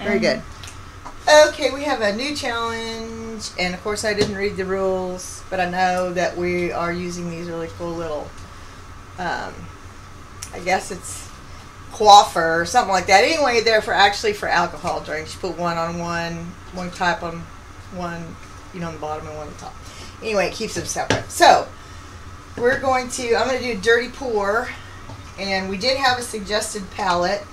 Very good. Okay, we have a new challenge, and of course I didn't read the rules, but I know that we are using these really cool little, I guess it's quaffer or something like that. Anyway, they're for alcohol drinks. You put one on one type on one, on the bottom and one on the top. Anyway, it keeps them separate. So I'm going to do dirty pour, and we did have a suggested palette.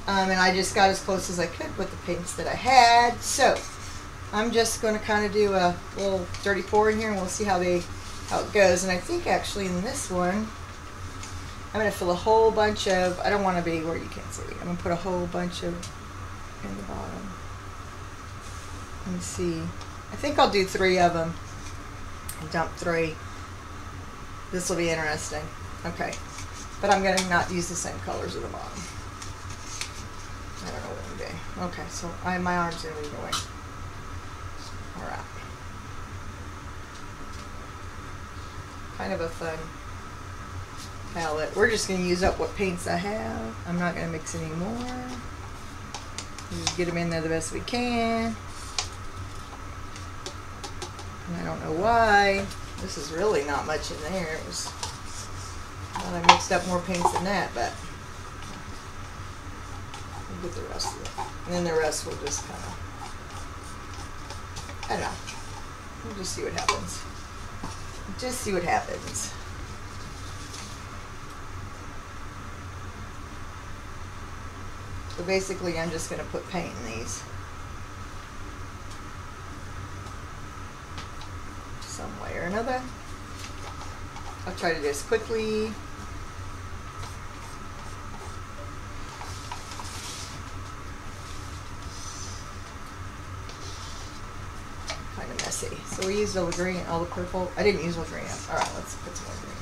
And I just got as close as I could with the paints that I had. So I'm just going to kind of do a little dirty pour in here, and we'll see how it goes. And I think actually in this one, I'm going to fill a whole bunch of, I don't want to be where you can't see. I'm going to put a whole bunch of in the bottom. Let me see. I think I'll do 3 of them and dump 3. This will be interesting. Okay. But I'm going to not use the same colors at the bottom. I don't know what I'm doing. Okay, so my arm's going to be going. Alright. Kind of a fun palette. We're just going to use up what paints I have. I'm not going to mix any more. Just get them in there the best we can. And I don't know why. This is really not much in there. I thought I mixed up more paints than that, but get the rest of it. And then the rest will just kind of, I don't know. We'll just see what happens. Just see what happens. So basically I'm just going to put paint in these. Some way or another. I'll try to do this quickly. So we used all the green, all the purple. I didn't use all the green. Alright, let's put some more green in.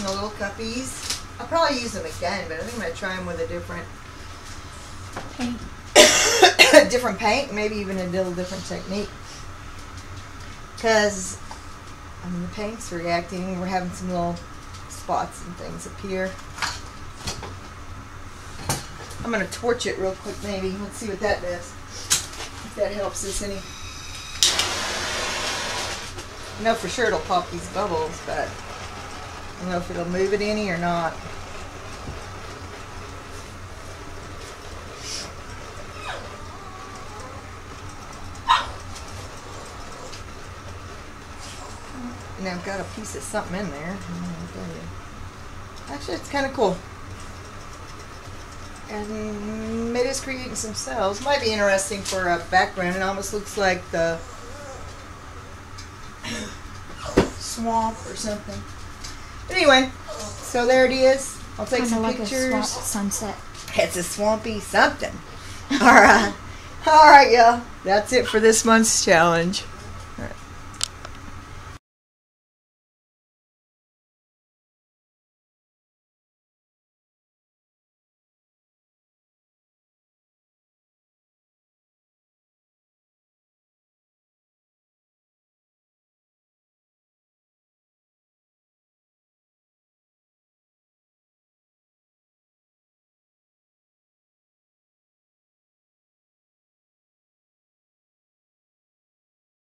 The little cuppies. I'll probably use them again, but I think I'm going to try them with a different paint. Different paint, maybe even a little different technique. Because, the paint's reacting. We're having some little spots and things appear. I'm going to torch it real quick maybe. Let's see what that does. If that helps us any. I know for sure it'll pop these bubbles, but I don't know if it'll move it any or not. And I've got a piece of something in there. Actually, it's kind of cool. And it is creating some cells. Might be interesting for a background. It almost looks like the swamp or something. But anyway, so there it is. I'll take some pictures. Like a swamp sunset. It's a swampy something. All right. All right, y'all. That's it for this month's challenge.